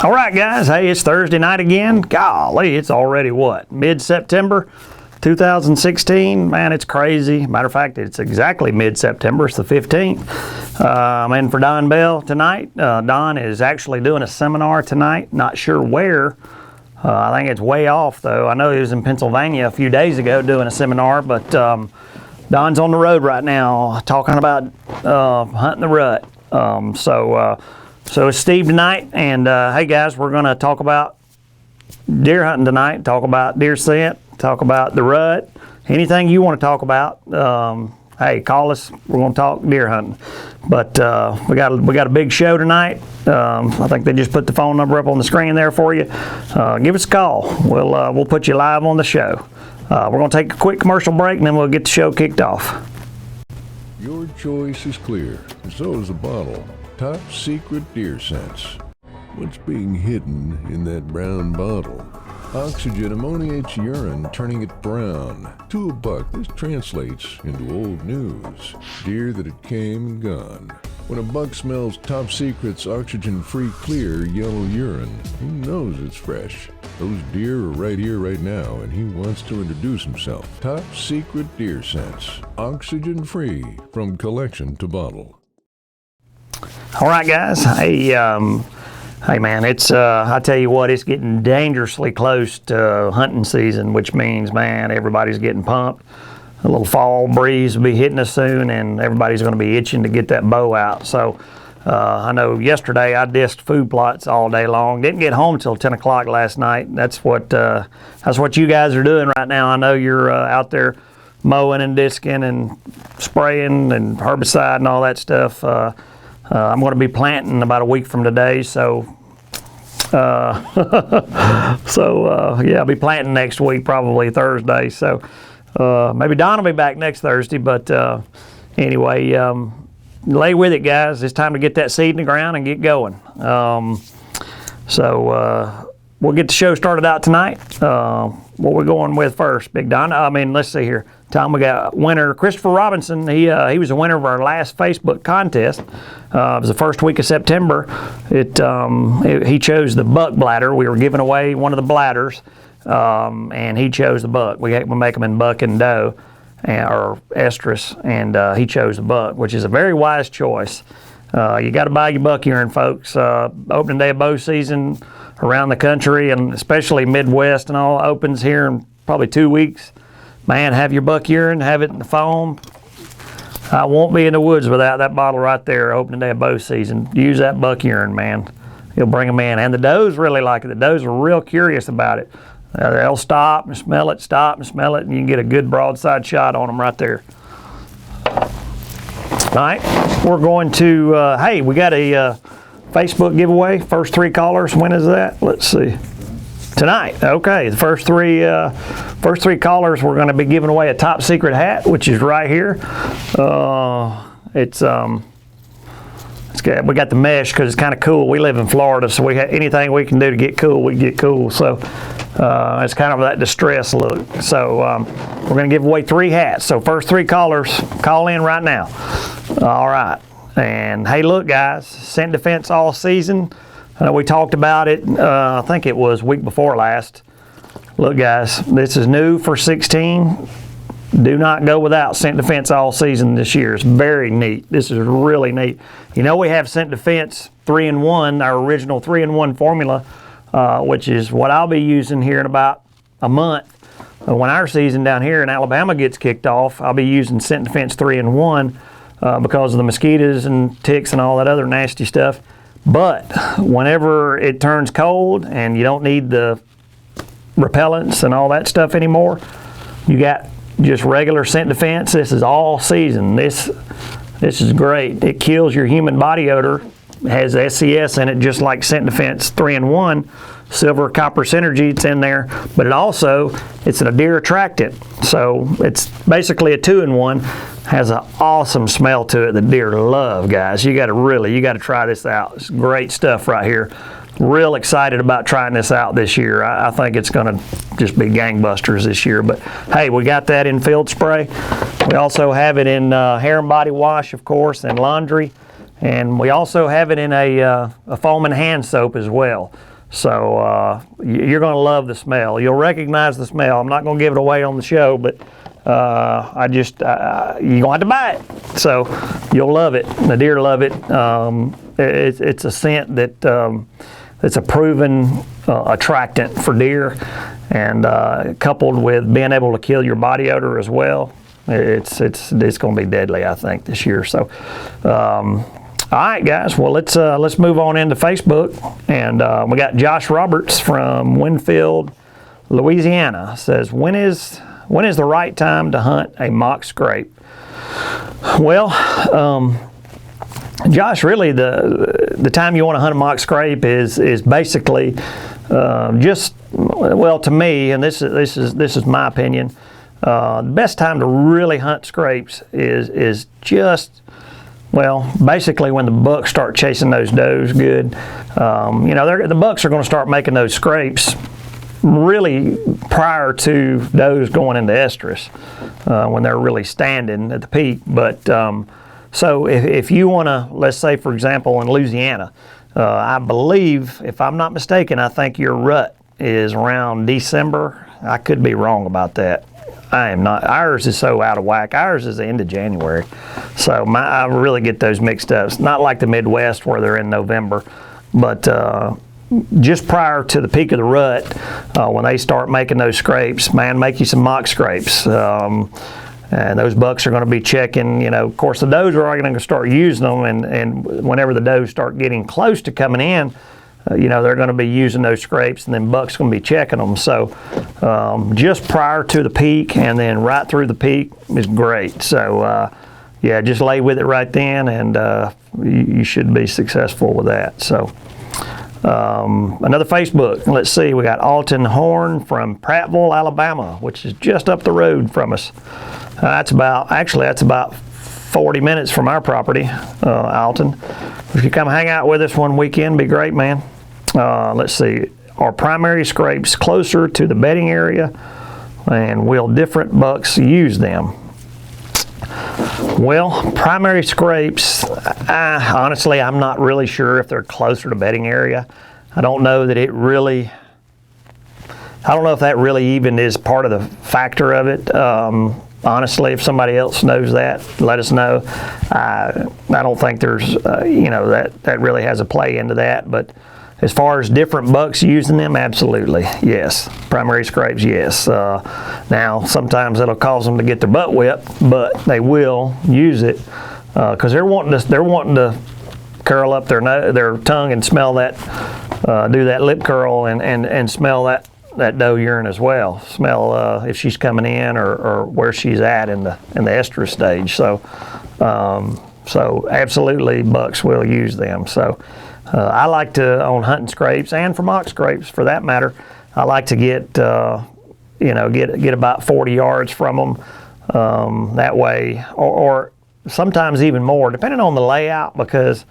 All right, guys. Hey, it's Thursday night again. Golly, it's already what? Mid-September 2016. Man, it's crazy. Matter of fact, it's exactly mid-September. It's the 15th. I'm in for Don Bell tonight. Don is actually doing a seminar tonight. Not sure where. I think it's way off, though. I know he was in Pennsylvania a few days ago doing a seminar, but Don's on the road right now talking about hunting the rut. So it's Steve tonight, and hey guys, we're going to talk about deer hunting tonight, talk about deer scent, talk about the rut, anything you want to talk about. Hey, call us. We're going to talk deer hunting. But we got a big show tonight. I think they just put the phone number up on the screen there for you. Give us a call. We'll put you live on the show. We're going to take a quick commercial break, and then we'll get the show kicked off. Your choice is clear, and so is the bottle. Top Secret Deer Scents. What's being hidden in that brown bottle? Oxygen ammoniates urine, turning it brown. To a buck, this translates into old news. Deer that had came and gone. When a buck smells Top Secret's oxygen-free, clear, yellow urine, he knows it's fresh. Those deer are right here, right now, and he wants to introduce himself. Top Secret Deer Scents. Oxygen-free, from collection to bottle. All right, guys. Hey man, it's I tell you what, it's getting dangerously close to hunting season, which means, man, everybody's getting pumped. A little fall breeze will be hitting us soon, and everybody's going to be itching to get that bow out. So I know yesterday I disked food plots all day long. Didn't get home till 10 o'clock last night. That's what you guys are doing right now. I know you're out there mowing and disking and spraying and herbicide and all that stuff. I'm going to be planting about a week from today, so yeah, I'll be planting next week, probably Thursday. So maybe Don will be back next Thursday, but anyway, lay with it, guys. It's time to get that seed in the ground and get going. So we'll get the show started out tonight. What we're going with first, Big Don? I mean, let's see here. Tom, we got winner Christopher Robinson. He was a winner of our last Facebook contest. It was the first week of September. He chose the buck bladder. We were giving away one of the bladders, and he chose the buck. We make them in buck and doe, or estrus, and he chose the buck, which is a very wise choice. You got to buy your buck urine, folks. Opening day of bow season around the country, and especially Midwest and all, opens here in probably 2 weeks. Man, have your buck urine, have it in the foam. I won't be in the woods without that bottle right there, opening day of bow season. Use that buck urine, man. You'll bring them in. And the does really like it. The does are real curious about it. They'll stop and smell it, and you can get a good broadside shot on them right there. All right, we're going to, hey, we got a Facebook giveaway. First 3 callers, when is that? Let's see. Tonight, okay. The first three callers, we're going to be giving away a Top Secret hat, which is right here. We got the mesh because it's kind of cool. We live in Florida, so anything we can do to get cool, we get cool. So it's kind of that distress look. So we're going to give away 3 hats. So first 3 callers, call in right now. All right. And hey, look, guys, scent defense all season. We talked about it, I think it was week before last. Look, guys, this is new for 16. Do not go without scent defense all season this year. It's very neat. This is really neat. You know, we have scent defense 3-in-1, our original 3-in-1 formula, which is what I'll be using here in about a month. When our season down here in Alabama gets kicked off, I'll be using scent defense 3-in-1 because of the mosquitoes and ticks and all that other nasty stuff. But whenever it turns cold and you don't need the repellents and all that stuff anymore, you got just regular scent defense. This is all season. This is great. It kills your human body odor. It has SCS in it, just like scent defense 3-in-1. Silver copper synergy, it's in there, but it's a deer attractant. So it's basically a 2-in-1. Has an awesome smell to it that deer love, guys. You got to try this out. It's great stuff right here. Real excited about trying this out this year. I think it's going to just be gangbusters this year. But hey, we got that in field spray. We also have it in hair and body wash, of course, and laundry. And we also have it in a foaming hand soap as well. So you're going to love the smell. You'll recognize the smell. I'm not going to give it away on the show, but you're going to have to buy it. So you'll love it. The deer love it. It's a scent that it's a proven attractant for deer, and coupled with being able to kill your body odor as well, it's going to be deadly, I think, this year. So. All right, guys. Well, let's move on into Facebook, and we got Josh Roberts from Winfield, Louisiana. Says, when is the right time to hunt a mock scrape? Well, Josh, really the time you want to hunt a mock scrape is basically to me, and this is my opinion. The best time to really hunt scrapes is just. Well, basically when the bucks start chasing those does good, the bucks are going to start making those scrapes really prior to does going into estrus when they're really standing at the peak. But so if you want to, let's say for example in Louisiana, I believe, if I'm not mistaken, I think your rut is around December. I could be wrong about that. I am not. Ours is so out of whack. Ours is the end of January. So I really get those mixed up. It's not like the Midwest where they're in November. But just prior to the peak of the rut, when they start making those scrapes, man, make you some mock scrapes. And those bucks are going to be checking, of course the does are already going to start using them, and whenever the does start getting close to coming in, they're going to be using those scrapes, and then bucks going to be checking them. So just prior to the peak and then right through the peak is great. So just lay with it right then, and you should be successful with that. So another Facebook. Let's see, we got Alton Horn from Prattville, Alabama, which is just up the road from us. That's about 40 minutes from our property, Alton. If you come hang out with us one weekend, be great, man. Let's see, are primary scrapes closer to the bedding area, and will different bucks use them? Well, primary scrapes, honestly, I'm not really sure if they're closer to bedding area. I don't know that if that really even is part of the factor of it. Honestly, if somebody else knows that, let us know. I don't think there's, that really has a play into that. But as far as different bucks using them, absolutely, yes. Primary scrapes, yes. Now, sometimes it'll cause them to get their butt whipped, but they will use it because they're wanting to curl up their tongue and smell that, do that lip curl and smell that doe urine as well. Smell if she's coming in or where she's at in the estrus stage. So absolutely bucks will use them. So I like to, on hunting scrapes and for mock scrapes for that matter, I like to get get about 40 yards from them. That way, or sometimes even more, depending on the layout, because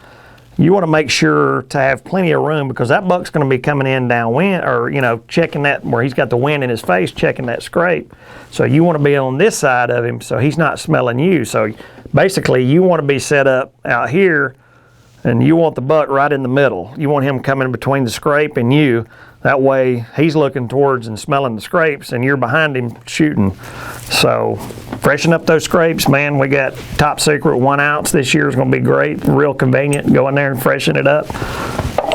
you want to make sure to have plenty of room, because that buck's going to be coming in downwind, or checking that where he's got the wind in his face, checking that scrape. So you want to be on this side of him so he's not smelling you. So basically you want to be set up out here, and you want the buck right in the middle. You want him coming between the scrape and you. That way he's looking towards and smelling the scrapes, and you're behind him shooting. So freshen up those scrapes, man. We got Top Secret 1 ounce this year. Is going to be great, real convenient. Go in there and freshen it up,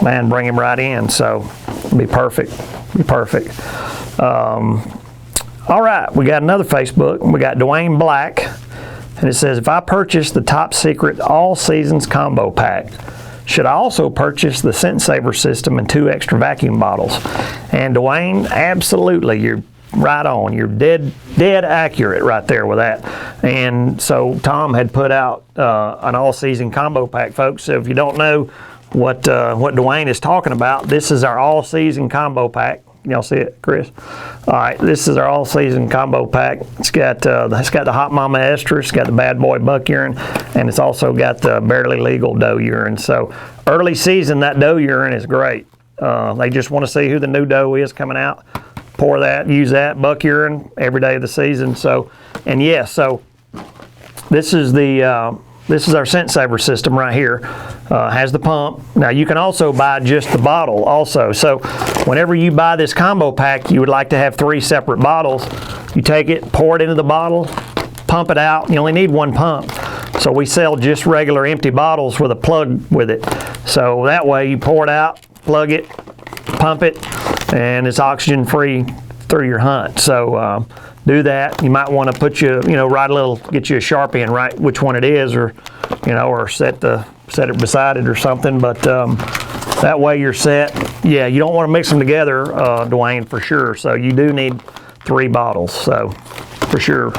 man. Bring him right in. So be perfect. All right, we got another Facebook. We got Dwayne Black, and it says, if I purchase the Top Secret All Seasons Combo Pack, should I also purchase the Scent Saver system and 2 extra vacuum bottles? And Dwayne, absolutely, you're right on. You're dead accurate right there with that. And so Tom had put out an all-season combo pack, folks. So if you don't know what Dwayne is talking about, this is our all-season combo pack. Y'all see it, Chris? All right, this is our all-season combo pack. It's got the Hot Mama Estrus, it's got the Bad Boy Buck urine, and it's also got the Barely Legal doe urine. So early season, that doe urine is great. They just want to see who the new doe is coming out. Pour that, use that buck urine every day of the season. So, and yes, so this is the This is our Scent Saver system right here. Has the pump. Now you can also buy just the bottle also. So whenever you buy this combo pack, you would like to have 3 separate bottles. You take it, pour it into the bottle, pump it out. You only need 1 pump. So we sell just regular empty bottles with a plug with it. So that way you pour it out, plug it, pump it, and it's oxygen free through your hunt. So do that. You might want to put write a little, get you a Sharpie and write which one it is, or or set it beside it or something. But that way you're set. Yeah, you don't want to mix them together, Dwayne, for sure. So you do need 3 bottles, so for sure.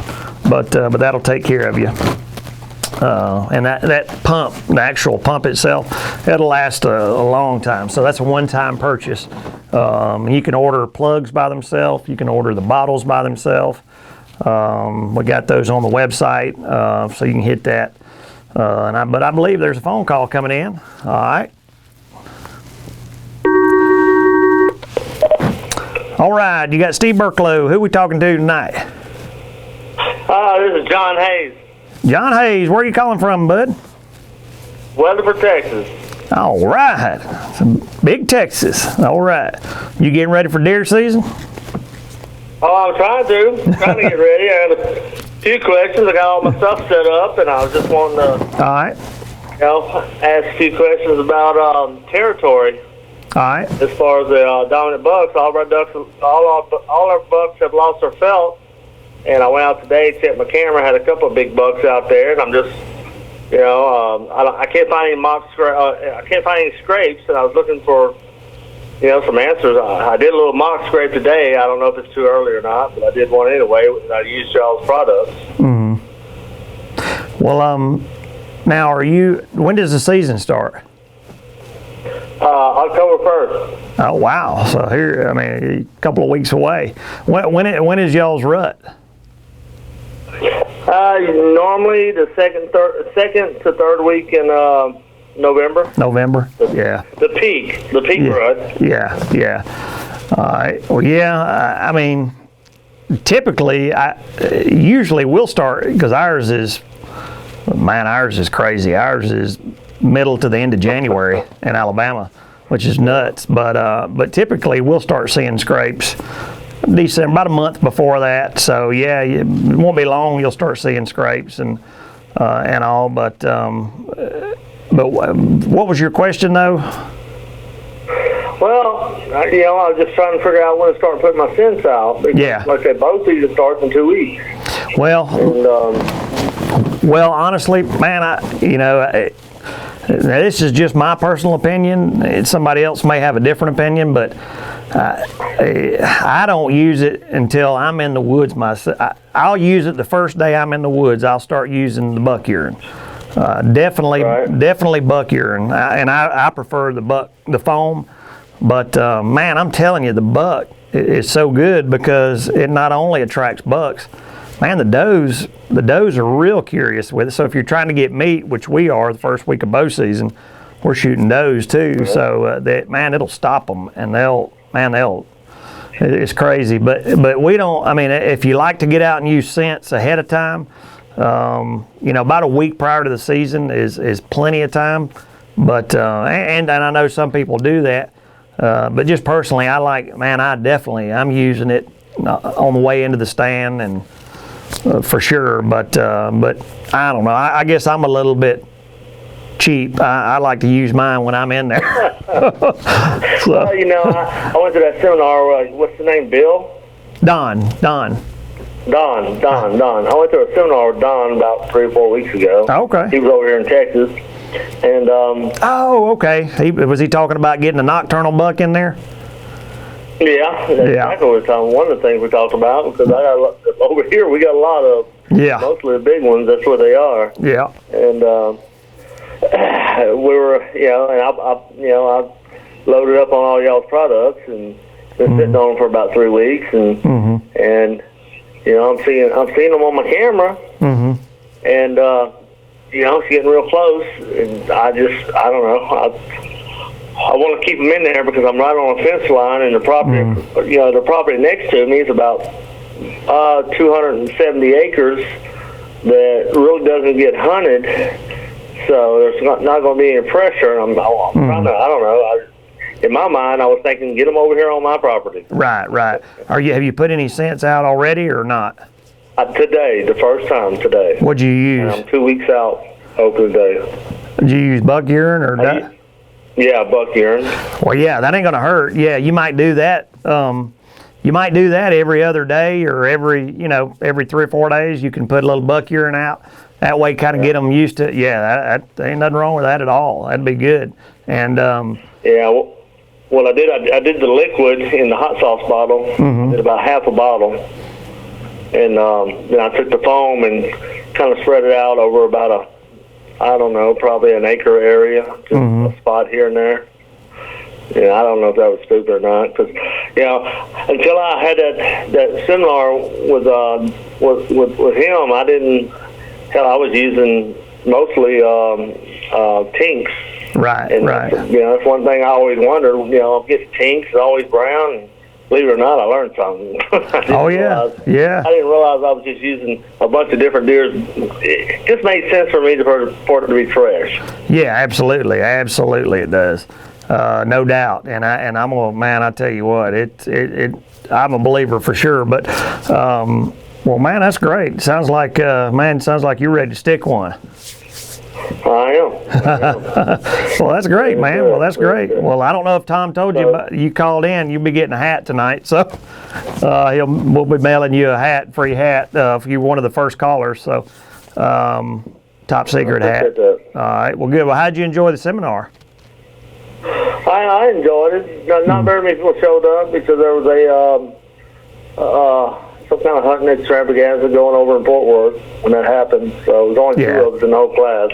But that'll take care of you. And that pump, the actual pump itself, it'll last a long time. So that's a one-time purchase. You can order plugs by themselves. You can order the bottles by themselves. We got those on the website, so you can hit that. But I believe there's a phone call coming in. All right. All right, you got Steve Burklow. Who we talking to tonight? This is John Hayes. John Hayes, where are you calling from, bud? Weatherford, Texas. All right, some big Texas. All right, you getting ready for deer season? Oh, I'm trying to get ready. I had a few questions. I got all my stuff set up, and I was just wanting to, All right, ask a few questions about territory. all right. As far as the dominant bucks, all our bucks have lost their felt. And I went out today, checked my camera, had a couple of big bucks out there, and I'm just, I can't find any I can't find any scrapes, and I was looking for, some answers. I did a little mock scrape today. I don't know if it's too early or not, but I did one anyway. And I used y'all's products. Mm-hmm. Well, now when does the season start? October 1st. Oh wow! So here, a couple of weeks away. When is y'all's rut? Normally the second to third week in November. November. Yeah. The peak rut. Yeah. All right. Well, yeah. Typically, usually we'll start because ours is crazy. Ours is middle to the end of January in Alabama, which is nuts. But typically we'll start seeing scrapes December, about a month before that. So yeah, it won't be long. You'll start seeing scrapes and all. But what was your question though? Well, I was just trying to figure out when to start putting my scents out. Because, Yeah. like I said, both seasons start in 2 weeks. Well, honestly, man, this is just my personal opinion. Somebody else may have a different opinion, but I don't use it until I'm in the woods myself. I'll use it the first day I'm in the woods. I'll start using the buck urine. Definitely buck urine, and I prefer the foam. But man, I'm telling you, the buck is so good because it not only attracts bucks. Man, the does are real curious with it. So if you're trying to get meat, which we are the first week of bow season, we're shooting does too. Yeah. So it'll stop them, and it's crazy. But we don't. If you like to get out and use scents ahead of time, about a week prior to the season is plenty of time. But and I know some people do that. But just personally, I'm using it on the way into the stand and. For sure, but I don't know. I guess I'm a little bit cheap. I like to use mine when I'm in there. So. Well, I went to that seminar. What's the name? Bill? Don. I went to a seminar with Don about 3 or 4 weeks ago. Okay. He was over here in Texas, and okay. Was he talking about getting a nocturnal buck in there? Yeah, that's exactly what we're talking. One of the things we talked about, because over here we got a lot of mostly the big ones. That's where they are. Yeah. And we were, and I loaded up on all y'all's products and been sitting on them for about 3 weeks, and I'm seeing them on my camera, and it's getting real close, and I don't know. I want to keep them in there because I'm right on a fence line, and the property next to me is about 270 acres that really doesn't get hunted. So there's not going to be any pressure. I'm trying to, I don't know. In my mind, I was thinking, get them over here on my property. Right. Have you put any scents out already or not? Today, the first time today. What'd you use? And I'm 2 weeks out open today. Did you use buck urine or that? Yeah, buck urine. Well, yeah, that ain't gonna hurt. Yeah, you might do that. You might do that every other day or every 3 or 4 days. You can put a little buck urine out. That way, kind of get them used to it. Yeah, that ain't nothing wrong with that at all. That'd be good. And yeah, well, I did the liquid in the hot sauce bottle. Did about half a bottle, and then I took the foam and kind of spread it out over about probably an acre area, just a spot here and there. Yeah, I don't know if that was stupid or not, because until I had that seminar with him, I didn't. Hell, I was using mostly tinks. Right. That's one thing I always wondered. I'm getting tinks, it's always brown. And believe it or not, I learned something. Oh yeah. I didn't realize I was just using a bunch of different deers. It just made sense for me for it to be fresh. Yeah, absolutely it does. No doubt. And I'm a man. I tell you what, I'm a believer for sure. But well, man, that's great. Sounds like you're ready to stick one. I am. Well, that's great, man. Well, that's great. Well, I don't know if Tom told you, but you called in. You'll be getting a hat tonight, so we'll be mailing you a free hat if you're one of the first callers. So, top secret hat. All right. Well, good. Well, how'd you enjoy the seminar? I enjoyed it. Not very many people showed up because there was some kind of hunting extravaganza going over in Fort Worth when that happened. So it was only 2 of us in the whole class.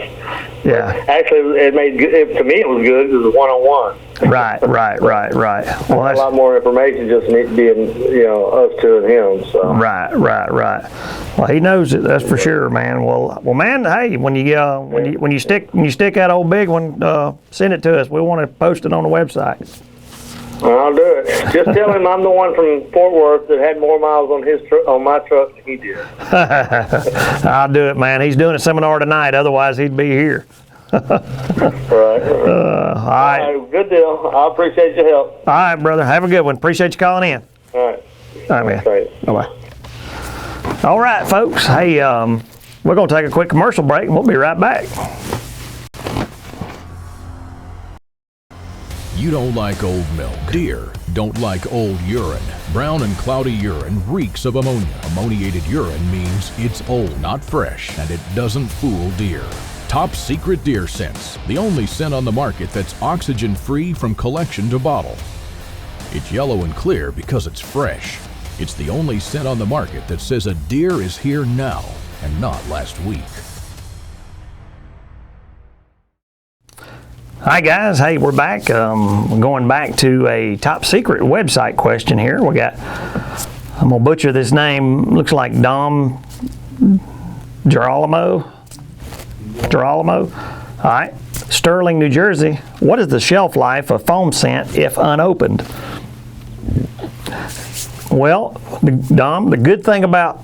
Yeah. But actually, to me, it was good because it was one-on-one. Right. Well, a lot more information just needs to be in, us two and him. So. Right. Well, he knows it. That's for sure, man. Well, man. Hey, when you stick that old big one, send it to us. We want to post it on the website. I'll do it. Just tell him I'm the one from Fort Worth that had more miles on my truck than he did. I'll do it, man. He's doing a seminar tonight. Otherwise, he'd be here. Right. All right. Good deal. I appreciate your help. All right, brother. Have a good one. Appreciate you calling in. All right. All right, man. Great. Bye-bye. All right, folks. Hey, we're going to take a quick commercial break, and we'll be right back. You don't like old milk. Deer don't like old urine. Brown and cloudy urine reeks of ammonia. Ammoniated urine means it's old, not fresh, and it doesn't fool deer. Top Secret Deer Scents, the only scent on the market that's oxygen-free from collection to bottle. It's yellow and clear because it's fresh. It's the only scent on the market that says a deer is here now and not last week. Hi guys, hey, we're back. We're going back to a top secret website question here. I'm gonna butcher this name. Looks like Dom Girolamo. All right, Sterling, New Jersey. What is the shelf life of foam scent if unopened? Well, Dom, the good thing about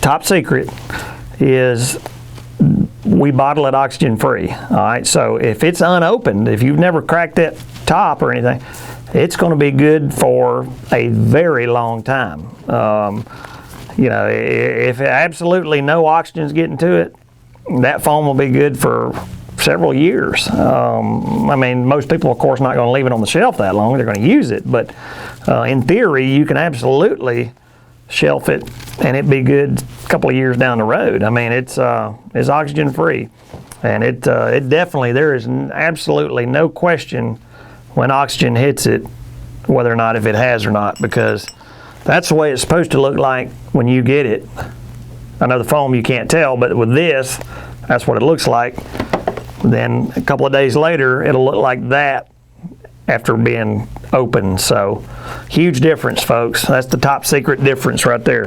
Top Secret is we bottle it oxygen free. All right, so if it's unopened, if you've never cracked that top or anything, it's going to be good for a very long time. If absolutely no oxygen's getting to it, that foam will be good for several years. Most people, of course, not going to leave it on the shelf that long. They're going to use it, but in theory, you can absolutely shelf it and it'd be good a couple of years down the road. It's oxygen free, and it definitely, there is absolutely no question when oxygen hits it whether or not if it has or not, because that's the way it's supposed to look like when you get it. I know the foam you can't tell, but with this, that's what it looks like. Then a couple of days later, it'll look like that after being open. So huge difference, folks. That's the top secret difference right there.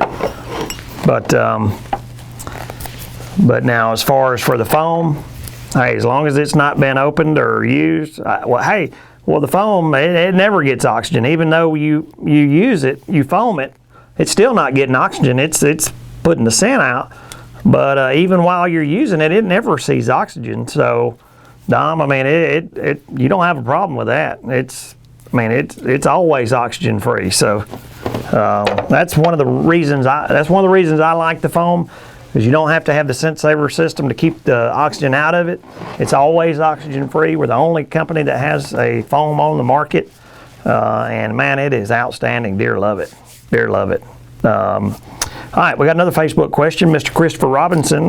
But now as far as for the foam, hey, as long as it's not been opened or used, the foam, it never gets oxygen. Even though you use it, you foam it, it's still not getting oxygen. It's putting the scent out, But even while you're using it, it never sees oxygen. So, Dom, I mean, you don't have a problem with that. It's always oxygen free. So that's one of the reasons I like the foam, is you don't have to have the scent saver system to keep the oxygen out of it. It's always oxygen free. We're the only company that has a foam on the market, and man, it is outstanding. Deer love it. Deer love it. All right, we got another Facebook question. Mr. Christopher Robinson,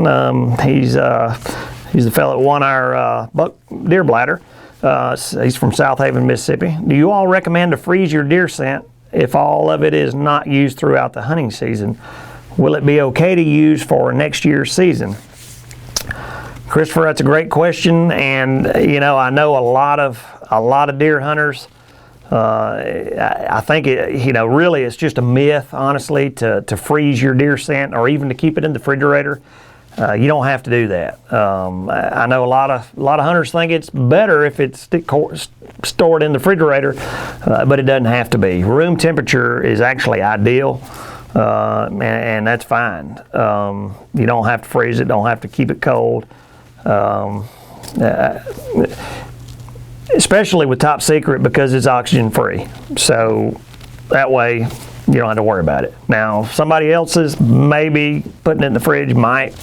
he's the fellow that won our buck deer bladder. He's from South Haven, Mississippi. Do you all recommend to freeze your deer scent if all of it is not used throughout the hunting season? Will it be okay to use for next year's season? Christopher, that's a great question, and I know a lot of deer hunters. I think really it's just a myth, honestly, to freeze your deer scent or even to keep it in the refrigerator. You don't have to do that. I know a lot of hunters think it's better if it's stored in the refrigerator, but it doesn't have to be. Room temperature is actually ideal, and that's fine. You don't have to freeze it. Don't have to keep it cold. Especially with Top Secret, because it's oxygen free. So that way you don't have to worry about it. Now, somebody else's, maybe putting it in the fridge might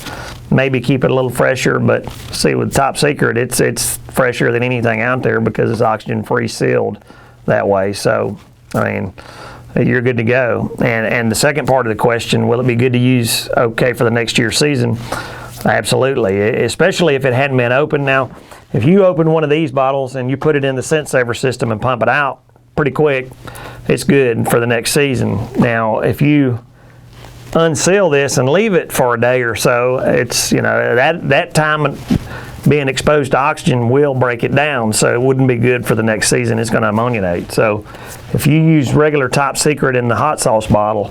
maybe keep it a little fresher, but see, with Top Secret, it's fresher than anything out there because it's oxygen free sealed that way. So, I mean, you're good to go. And the second part of the question, will it be good to use okay for the next year's season? Absolutely, especially if it hadn't been opened. Now, if you open one of these bottles and you put it in the scent saver system and pump it out pretty quick, it's good for the next season. Now, if you unseal this and leave it for a day or so, it's that time being exposed to oxygen will break it down, so it wouldn't be good for the next season. It's going to ammoniate. So if you use regular Top Secret in the hot sauce bottle,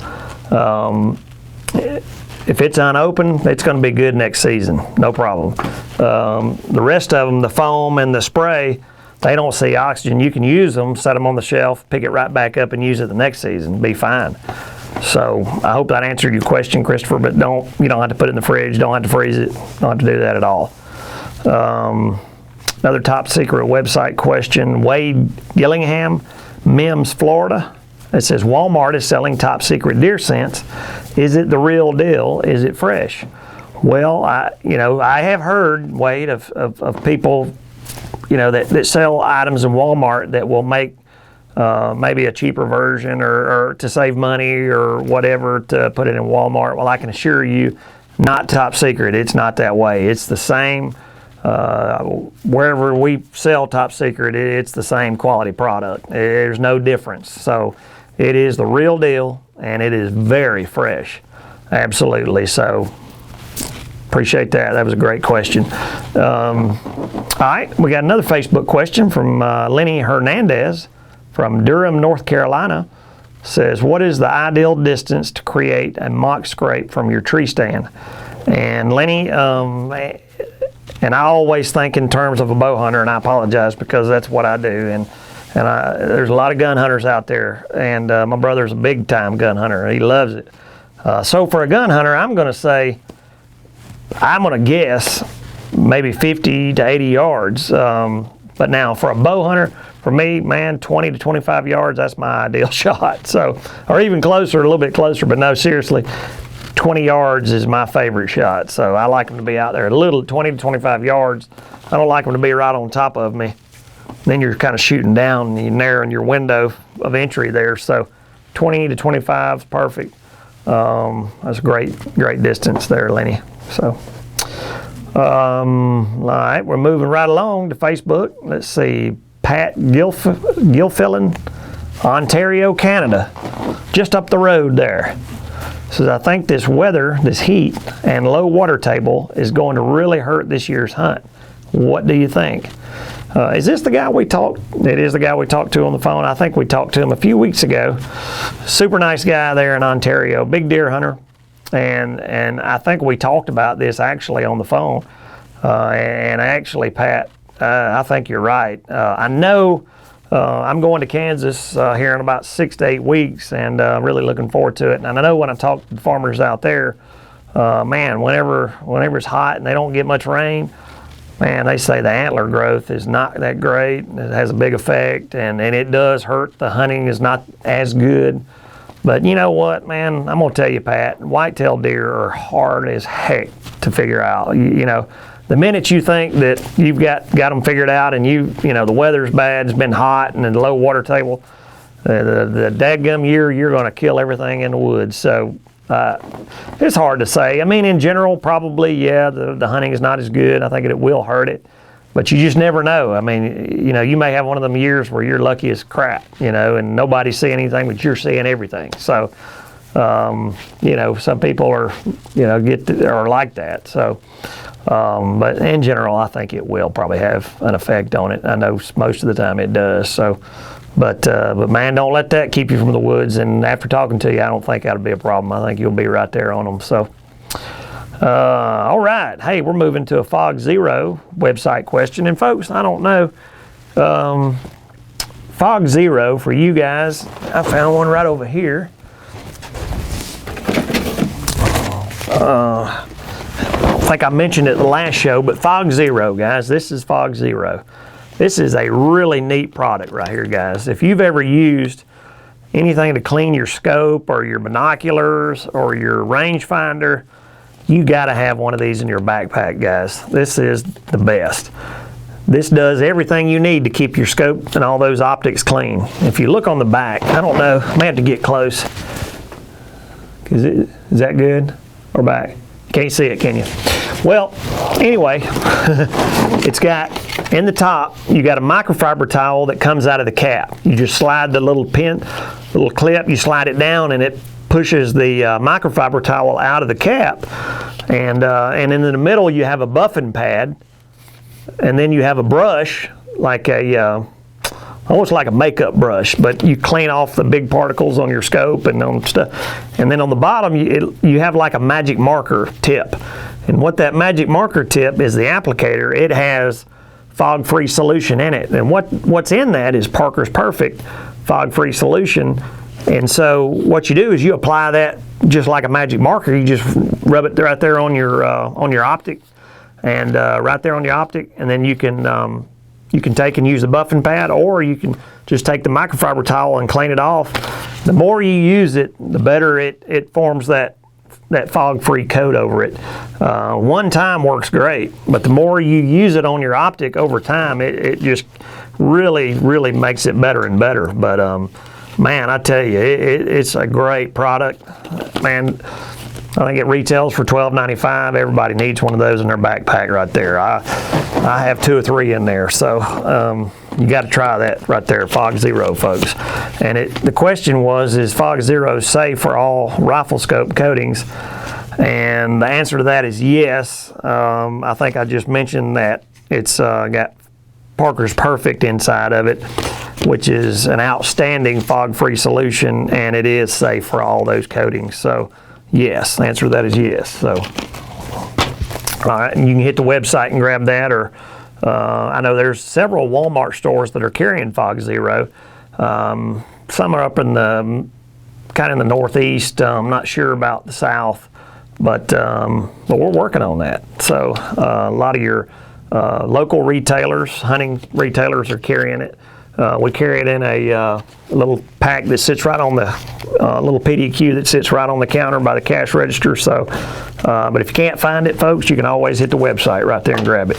if it's unopened, it's going to be good next season, no problem. The rest of them, the foam and the spray, they don't see oxygen. You can use them, set them on the shelf, pick it right back up and use it the next season, be fine. So I hope that answered your question, Christopher, but you don't have to put it in the fridge, don't have to freeze it, don't have to do that at all. Another Top Secret website question, Wade Gillingham, Mims, Florida. It says, Walmart is selling Top Secret deer scents. Is it the real deal? Is it fresh? Well, I have heard, Wade, of people, that sell items in Walmart that will make maybe a cheaper version or to save money or whatever to put it in Walmart. Well, I can assure you, not Top Secret. It's not that way. It's the same. Wherever we sell Top Secret, it's the same quality product. There's no difference. So it is the real deal, and it is very fresh. Absolutely. So appreciate that. That was a great question. All right, we got another Facebook question from Lenny Hernandez from Durham, North Carolina. Says, what is the ideal distance to create a mock scrape from your tree stand? And Lenny, and I always think in terms of a bow hunter, and I apologize because that's what I do. And there's a lot of gun hunters out there, and my brother's a big time gun hunter. He loves it. So for a gun hunter, I'm going to guess maybe 50 to 80 yards. But now for a bow hunter, for me, man, 20 to 25 yards, that's my ideal shot. So, or even closer, a little bit closer, but no, seriously, 20 yards is my favorite shot. So I like them to be out there a little, 20 to 25 yards. I don't like them to be right on top of me. Then you're kind of shooting down and you're narrowing your window of entry there. So 20 to 25 is perfect. That's a great distance there, Lenny. So, all right, we're moving right along to Facebook. Let's see, Pat Gilfillan, Ontario, Canada, just up the road there. Says, I think this weather, this heat, and low water table is going to really hurt this year's hunt. What do you think? Is this the guy we talked? It is the guy we talked to on the phone. I think we talked to him a few weeks ago. Super nice guy there in Ontario, big deer hunter. And I think we talked about this actually on the phone. And actually, Pat, I think you're right. I know I'm going to Kansas here in about 6 to 8 weeks, and I'm really looking forward to it. And I know when I talk to the farmers out there, man, whenever it's hot and they don't get much rain, man, they say the antler growth is not that great. It has a big effect, and it does hurt. The hunting is not as good. But you know what, man? I'm gonna tell you, Pat, whitetail deer are hard as heck to figure out. You know, the minute you think that you've got them figured out, and you know the weather's bad, it's been hot, and the low water table, the dadgum year, you're gonna kill everything in the woods. So it's hard to say. I mean, in general, probably, yeah, the hunting is not as good. I think it will hurt it, but you just never know. I mean, you know, you may have one of them years where you're lucky as crap, you know, and nobody's seeing anything, but you're seeing everything. So, you know, some people are, you know, are like that. So, but in general, I think it will probably have an effect on it. I know most of the time it does. So. But man, don't let that keep you from the woods. And after talking to you, I don't think that'll be a problem. I think you'll be right there on them. So, all right. Hey, we're moving to a Fog Zero website question. And folks, I don't know. Fog Zero for you guys. I found one right over here. I don't think I mentioned it the last show, but Fog Zero, guys. This is Fog Zero. This is a really neat product right here, guys. If you've ever used anything to clean your scope or your binoculars or your rangefinder, you gotta have one of these in your backpack, guys. This is the best. This does everything you need to keep your scope and all those optics clean. If you look on the back, I don't know, I may have to get close. Is that good or back? Can't see it, can you? Well, anyway, it's got, in the top, you got a microfiber towel that comes out of the cap. You just slide the little clip, you slide it down, and it pushes the microfiber towel out of the cap. And in the middle, you have a buffing pad, and then you have a brush, like almost like a makeup brush, but you clean off the big particles on your scope and on stuff. And then on the bottom, you have like a magic marker tip. And what that magic marker tip is, the applicator. It has fog-free solution in it. And what's in that is Parker's Perfect fog-free solution. And so what you do is you apply that just like a magic marker. You just rub it right there on your optic, and right there on your optic, and then you can take and use the buffing pad, or you can just take the microfiber towel and clean it off. The more you use it, the better it forms that fog-free coat over it. One time works great, but the more you use it on your optic over time, it just really makes it better and better. But man, I tell you, it's a great product. Man, I think it retails for $12.95. Everybody needs one of those in their backpack right there. I have 2 or 3 in there, so you got to try that right there, Fog Zero, folks. And the question was, is Fog Zero safe for all rifle scope coatings? And the answer to that is yes. I think I just mentioned that it's got Parker's Perfect inside of it, which is an outstanding fog-free solution, and it is safe for all those coatings. So yes, the answer to that is yes. So, all right, and you can hit the website and grab that, or I know there's several Walmart stores that are carrying Fog Zero. Some are up in the kind of in the northeast. I'm not sure about the south, but we're working on that. So a lot of your local retailers, hunting retailers, are carrying it. We carry it in a little pack that sits right on the little PDQ that sits right on the counter by the cash register. So, but if you can't find it, folks, you can always hit the website right there and grab it.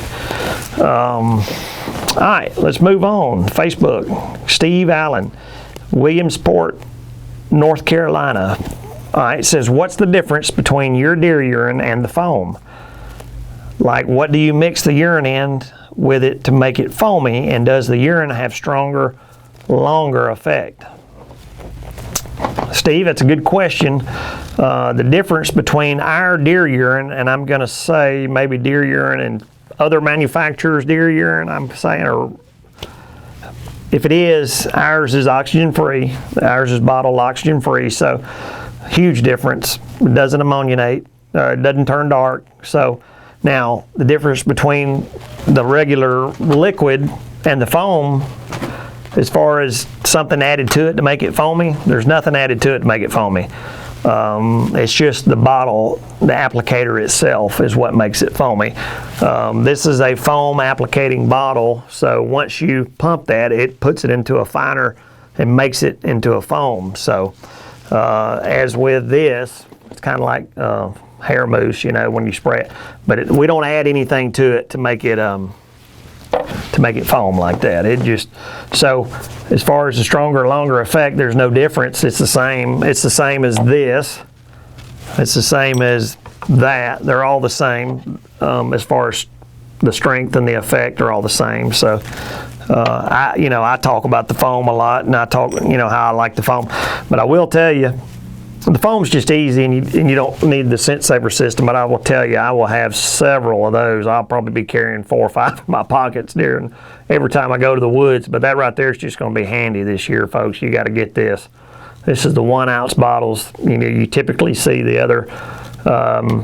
All right, let's move on. Facebook, Steve Allen, Williamsport, North Carolina. All right, it says, what's the difference between your deer urine and the foam? Like, what do you mix the urine in with it to make it foamy, and does the urine have stronger, longer effect? Steve, that's a good question. The difference between our deer urine, and I'm going to say maybe deer urine and other manufacturers' deer urine, I'm saying, or if it is, ours is oxygen-free. Ours is bottled oxygen-free, so huge difference. It doesn't ammoniate. It doesn't turn dark. So now, the difference between the regular liquid and the foam, as far as something added to it to make it foamy, there's nothing added to it to make it foamy. It's just the bottle, the applicator itself is what makes it foamy. This is a foam applicating bottle, so once you pump that, it puts it into a finer and makes it into a foam. So as with this, it's kind of like hair mousse, you know, when you spray it. But we don't add anything to it to make it foam like that. It just, so as far as the stronger, longer effect, there's no difference. It's the same. It's the same as this. It's the same as that. They're all the same as far as the strength and the effect are all the same. So I talk about the foam a lot, and I talk, how I like the foam. But I will tell you, the foam's just easy, and you don't need the scent saver system, but I will tell you, I will have several of those. I'll probably be carrying 4 or 5 in my pockets every time I go to the woods, but that right there is just going to be handy this year, folks. You got to get this. This is the 1 ounce bottles. You typically see the other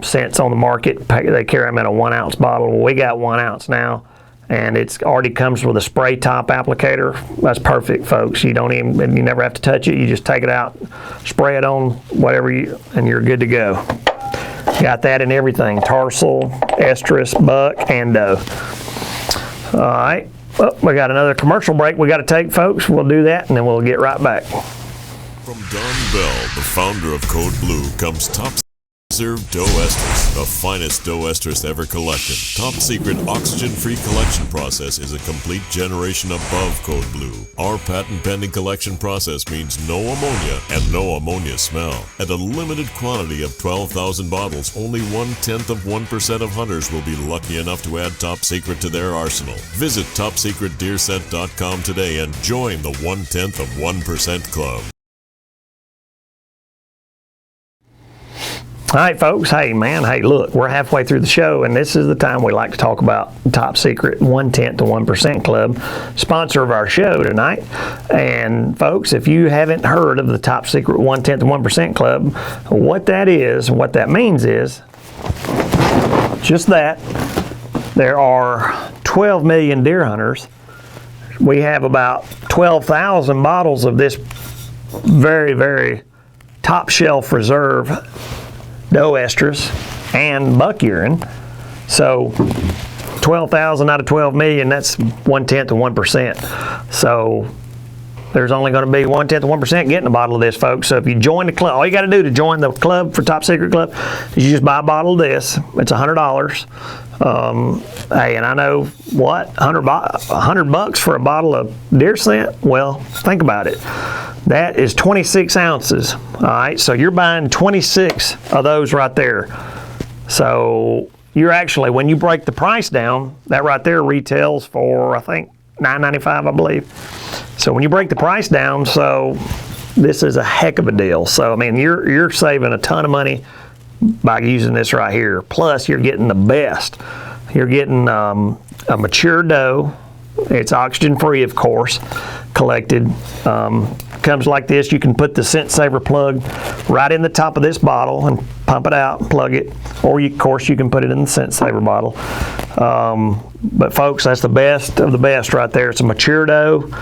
scents on the market. They carry them in a 1 ounce bottle. Well, we got 1 ounce now, and it's already comes with a spray top applicator. That's perfect, folks. You never have to touch it. You just take it out, spray it on whatever and you're good to go. Got that in everything: tarsal, estrus, buck, and doe. All right. Well, we got another commercial break we got to take, folks. We'll do that, and then we'll get right back. From Don Bell, the founder of Code Blue, comes Top Reserve Doe Estrus, the finest doe estrus ever collected. Top secret oxygen-free collection process is a complete generation above Code Blue. Our patent-pending collection process means no ammonia and no ammonia smell. At a limited quantity of 12,000 bottles, only 0.1% of hunters will be lucky enough to add Top Secret to their arsenal. Visit TopSecretDeerScent.com today and join the 0.1% club. All right, folks. Hey, look, we're halfway through the show, and this is the time we like to talk about Top Secret 0.1% to 1% Club, sponsor of our show tonight. And, folks, if you haven't heard of the Top Secret 0.1% to 1% Club, what that is, what that means is just that there are 12 million deer hunters. We have about 12,000 bottles of this very, very top shelf reserve doe estrus and buck urine. So 12,000 out of 12 million, that's 0.1% to 1%. So there's only going to be 0.1% to 1% getting a bottle of this, folks. So if you join the club, all you got to do to join the club for Top Secret Club is you just buy a bottle of this. It's $100. Hey, and I know what, $100 for a bottle of deer scent? Well, think about it. That is 26 ounces. All right, so you're buying 26 of those right there. So you're actually, when you break the price down, that right there retails for, I think, $9.95, I believe. So when you break the price down, so this is a heck of a deal. So I mean, you're saving a ton of money by using this right here. Plus, you're getting the best. You're getting a mature doe. It's oxygen free, of course, collected. Comes like this. You can put the scent saver plug right in the top of this bottle and pump it out and plug it, or of course you can put it in the scent saver bottle. But folks, that's the best of the best right there. It's a mature doe.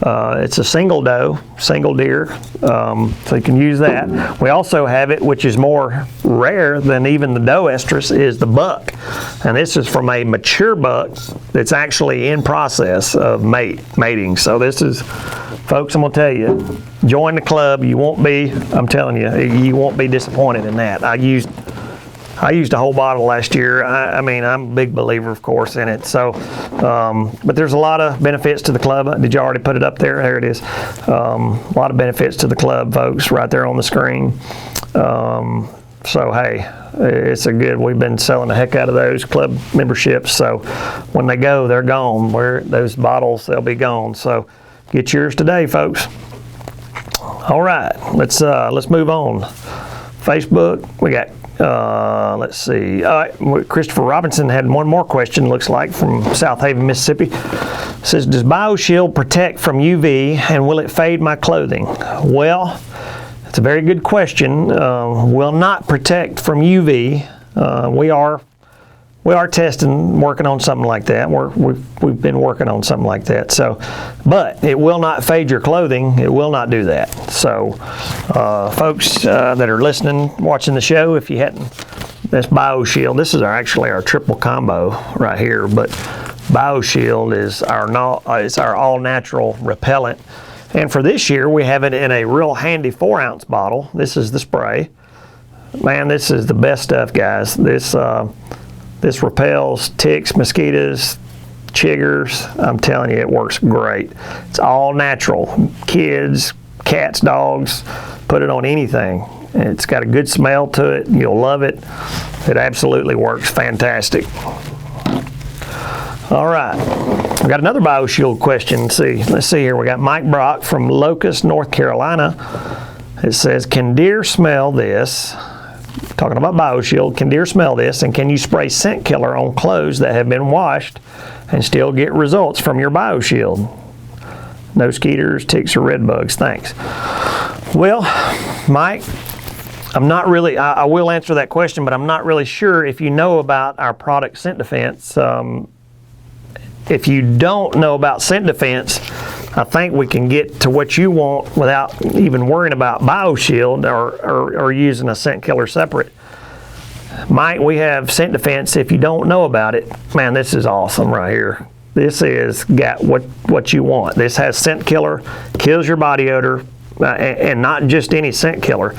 It's a single doe, single deer, so you can use that. We also have it, which is more rare than even the doe estrus, is the buck. And this is from a mature buck that's actually in process of mating. So this is, folks, I'm going to tell you, join the club. You won't be, I'm telling you, you won't be disappointed in that. I used a whole bottle last year. I mean, I'm a big believer, of course, in it. So, but there's a lot of benefits to the club. Did you already put it up there? There it is. A lot of benefits to the club, folks, right there on the screen. So, hey, it's a good, we've been selling the heck out of those club memberships. So when they go, they're gone. Those bottles, they'll be gone. So get yours today, folks. All right, let's move on. Facebook, we got, let's see. Christopher Robinson had one more question, looks like, from South Haven, Mississippi. It says, does BioShield protect from UV and will it fade my clothing? Well, it's a very good question. Will not protect from UV. We are we are testing, working on something like that. We've been working on something like that. So, but it will not fade your clothing. It will not do that. So, folks that are listening, watching the show, if you hadn't, this BioShield. This is actually our triple combo right here. But BioShield is our all-natural repellent. And for this year, we have it in a real handy 4-ounce bottle. This is the spray. Man, this is the best stuff, guys. This repels ticks, mosquitoes, chiggers. I'm telling you, it works great. It's all natural. Kids, cats, dogs, put it on anything. It's got a good smell to it. You'll love it. It absolutely works fantastic. All right, we got another BioShield question. Let's see here. We got Mike Brock from Locust, North Carolina. It says, can deer smell this? Talking about BioShield, can deer smell this, and can you spray scent killer on clothes that have been washed and still get results from your BioShield? No skeeters, ticks, or red bugs. Thanks. Well, Mike, I'm not really, I will answer that question, but I'm not really sure if you know about our product Scent Defense. If you don't know about Scent Defense, I think we can get to what you want without even worrying about BioShield or using a scent killer separate. Mike, we have Scent Defense. If you don't know about it, man, this is awesome right here. This is got what you want. This has scent killer, kills your body odor, and not just any scent killer.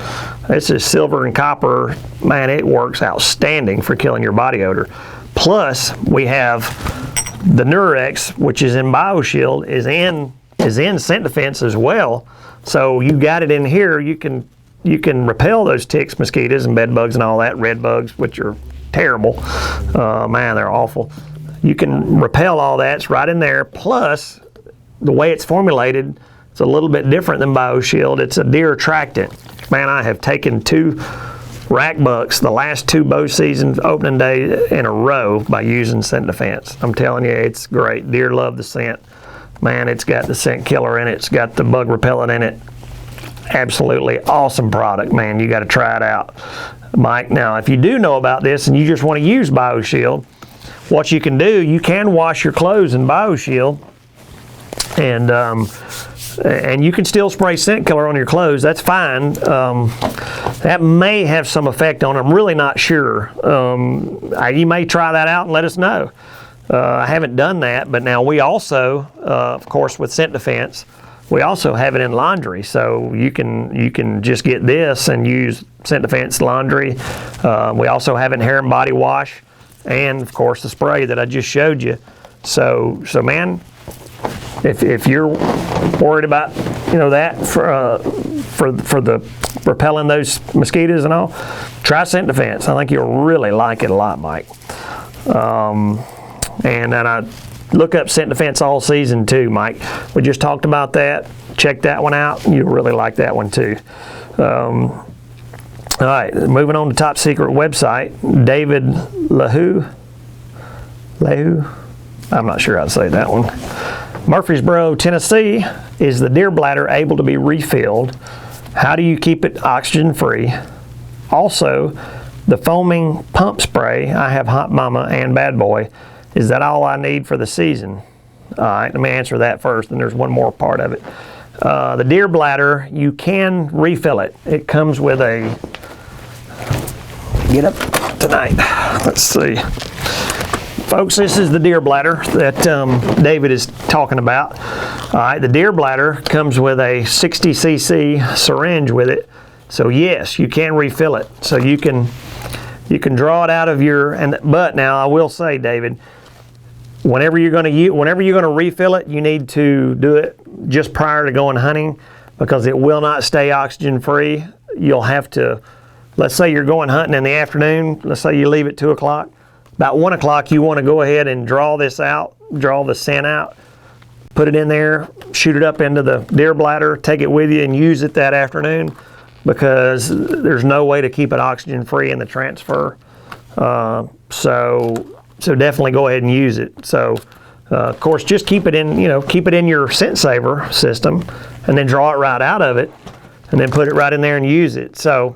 This is silver and copper. Man, it works outstanding for killing your body odor. Plus, we have the Nurex, which is in BioShield, is in Scent Defense as well. So you got it in here. You can repel those ticks, mosquitoes, and bed bugs and all that. Red bugs, which are terrible. Man, they're awful. You can repel all that. It's right in there. Plus, the way it's formulated, it's a little bit different than BioShield. It's a deer attractant. Man, I have taken 2 rack bucks the last 2 bow seasons opening day in a row by using Scent Defense. I'm telling you, it's great. Deer love the scent. Man, it's got the scent killer in it. It's got the bug repellent in it. Absolutely awesome product, man. You got to try it out, Mike. Now, if you do know about this and you just want to use BioShield, what you can do, you can wash your clothes in BioShield, and you can still spray scent killer on your clothes. That's fine. That may have some effect on them. I'm really not sure. You may try that out and let us know. I haven't done that, but now we also, of course, with Scent Defense, we also have it in laundry. So you can just get this and use Scent Defense laundry. We also have it in hair and body wash, and of course the spray that I just showed you. So man, if you're worried about that for the repelling those mosquitoes and all, try Scent Defense. I think you'll really like it a lot, Mike. And then I look up Scent Defense All Season too, Mike. We just talked about that. Check that one out. You'll really like that one too. All right, moving on to Top Secret website. David Lehu. I'm not sure how to say that one. Murfreesboro, Tennessee. Is the deer bladder able to be refilled? How do you keep it oxygen free? Also, the foaming pump spray. I have Hot Mama and Bad Boy. Is that all I need for the season? All right, let me answer that first, and there's one more part of it. The deer bladder, you can refill it. It comes with a, get up tonight, let's see. Folks, this is the deer bladder that David is talking about. All right, the deer bladder comes with a 60 cc syringe with it. So yes, you can refill it. So you can draw it out of your, but now I will say, David, whenever you're going to refill it, you need to do it just prior to going hunting, because it will not stay oxygen free. You'll have to, let's say you're going hunting in the afternoon, let's say you leave at 2 o'clock. About 1 o'clock, you want to go ahead and draw this out, draw the scent out, put it in there, shoot it up into the deer bladder, take it with you and use it that afternoon, because there's no way to keep it oxygen free in the transfer. So definitely go ahead and use it. So of course, just keep it in your scent saver system, and then draw it right out of it, and then put it right in there and use it. So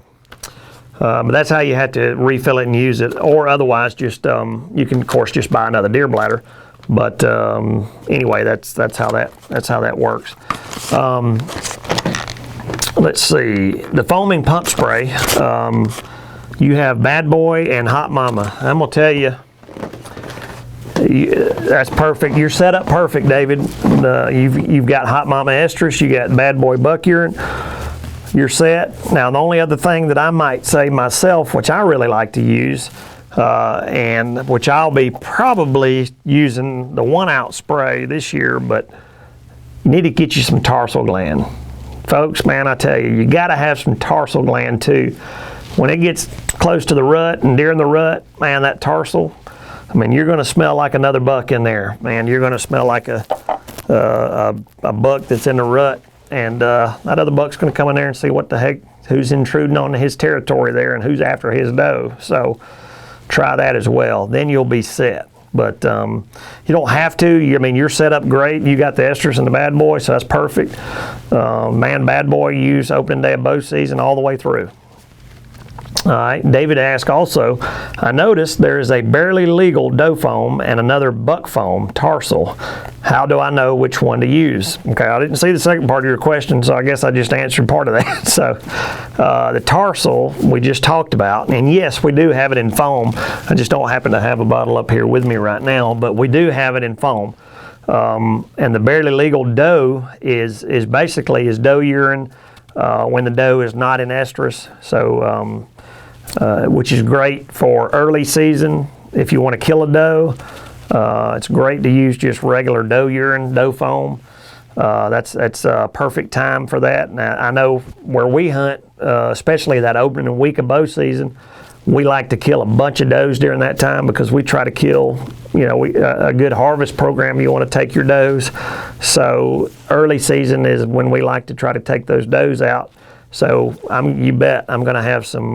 But that's how you have to refill it and use it, or otherwise just you can of course just buy another deer bladder. But anyway, that's how that works. Let's see, the foaming pump spray. You have Bad Boy and Hot Mama. I'm gonna tell you, that's perfect. You're set up perfect, David. You've got Hot Mama estrus. You got Bad Boy buck urine. You're set. Now, the only other thing that I might say myself, which I really like to use, and which I'll be probably using the 1-ounce spray this year, but you need to get you some tarsal gland. Folks, man, I tell you, you got to have some tarsal gland too. When it gets close to the rut and during the rut, man, that tarsal, I mean, you're going to smell like another buck in there, man. You're going to smell like a buck that's in the rut, and that other buck's going to come in there and see what the heck, who's intruding on his territory there and who's after his doe. So try that as well. Then you'll be set. But you don't have to. I mean, you're set up great. You got the estrus and the Bad Boy, so that's perfect. Man, Bad Boy, use opening day of bow season all the way through. All right, David asked also, I noticed there is a barely legal doe foam and another buck foam tarsal. How do I know which one to use? Okay, I didn't see the second part of your question, so I guess I just answered part of that. So the tarsal we just talked about, and yes, we do have it in foam. I just don't happen to have a bottle up here with me right now, but we do have it in foam. And the barely legal doe is basically doe urine when the doe is not in estrus. So which is great for early season if you want to kill a doe. It's great to use just regular doe urine, doe foam. That's a perfect time for that. Now, I know where we hunt, especially that opening week of bow season, we like to kill a bunch of does during that time because we try to kill, a good harvest program. You want to take your does. So early season is when we like to try to take those does out. So you bet I'm going to have some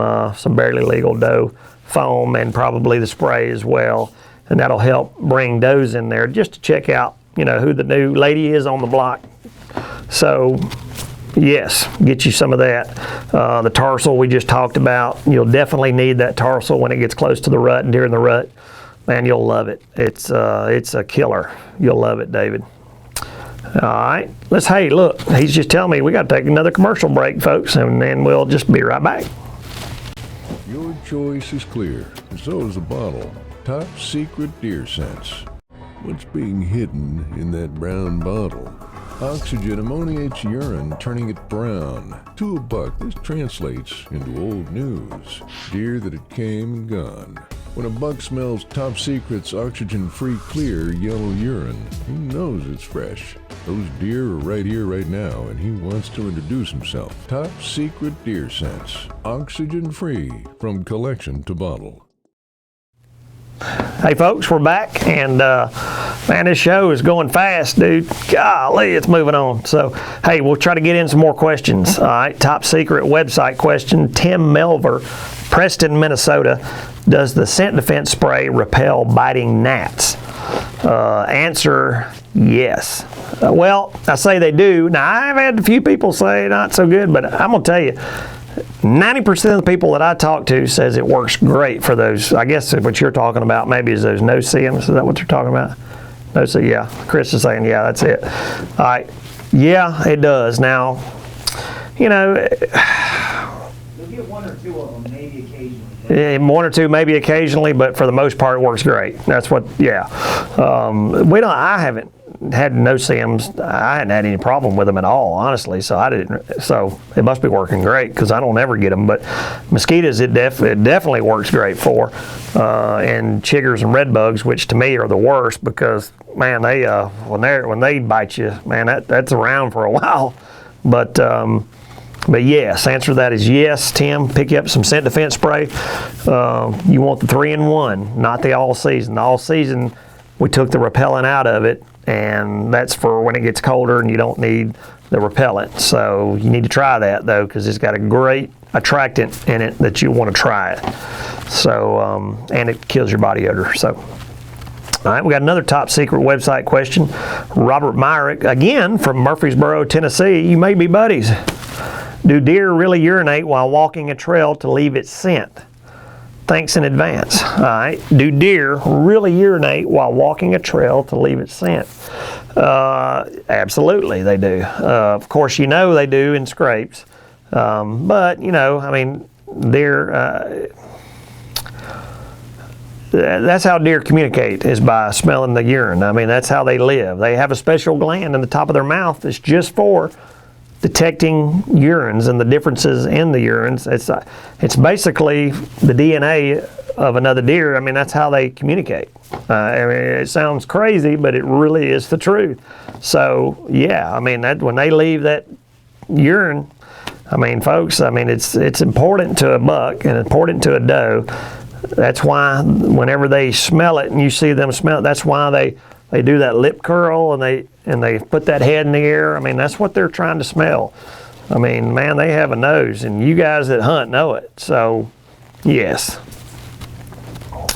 barely legal doe foam and probably the spray as well, and that'll help bring does in there just to check out, who the new lady is on the block. So yes, get you some of that. The tarsal we just talked about. You'll definitely need that tarsal when it gets close to the rut and during the rut. Man, you'll love it. It's a killer. You'll love it, David. All right, hey, look, he's just telling me we got to take another commercial break, folks, and then we'll just be right back. Your choice is clear, and so is the bottle. Top Secret Deer Sense. What's being hidden in that brown bottle? Oxygen ammoniates urine, turning it brown. To a buck, this translates into old news. Deer that had came and gone. When a buck smells Top Secret's oxygen-free, clear, yellow urine, he knows it's fresh. Those deer are right here, right now, and he wants to introduce himself. Top Secret Deer Sense. Oxygen-free, from collection to bottle. Hey folks, we're back, and man, this show is going fast, dude. Golly, it's moving on. So, hey, we'll try to get in some more questions. All right, top secret website question. Tim Melver, Preston, Minnesota. Does the scent defense spray repel biting gnats? Answer, yes. Well, I say they do. Now, I've had a few people say not so good, but I'm going to tell you, 90% of the people that I talk to says it works great for those. I guess what you're talking about maybe is those no-see-ums. Is that what you're talking about? No-see, yeah. Chris is saying, yeah, that's it. All right. Yeah, it does. Now, you'll get one or two of them, maybe occasionally. One or two, maybe occasionally, but for the most part, it works great. That's what, yeah. I haven't had no-see-ums. I hadn't had any problem with them at all, honestly. So it must be working great because I don't ever get them. But mosquitoes, it definitely works great for, and chiggers and red bugs, which to me are the worst because man, they when they bite you, man, that's around for a while. But yes, answer to that is yes, Tim. Pick you up some scent defense spray. You want the 3-in-1, not the all season. The all season, we took the repellent out of it, and that's for when it gets colder and you don't need the repellent. So you need to try that though, because it's got a great attractant in it that you want to try it. So and it kills your body odor. So. All right, we got another top secret website question. Robert Myrick, again from Murfreesboro, Tennessee. You may be buddies. Do deer really urinate while walking a trail to leave its scent? Thanks in advance. All right. Do deer really urinate while walking a trail to leave its scent? Absolutely, they do. Of course, they do in scrapes. But, I mean, deer, that's how deer communicate, is by smelling the urine. I mean, that's how they live. They have a special gland in the top of their mouth that's just for detecting urines and the differences in the urines. It's basically the DNA of another deer. I mean, that's how they communicate. I mean, it sounds crazy, but it really is the truth. So, yeah, I mean, when they leave that urine, I mean, folks, I mean, it's important to a buck and important to a doe. That's why whenever they smell it and you see them smell it, that's why they do that lip curl and they put that head in the air. I mean, that's what they're trying to smell. I mean, man, they have a nose, and you guys that hunt know it. So, yes.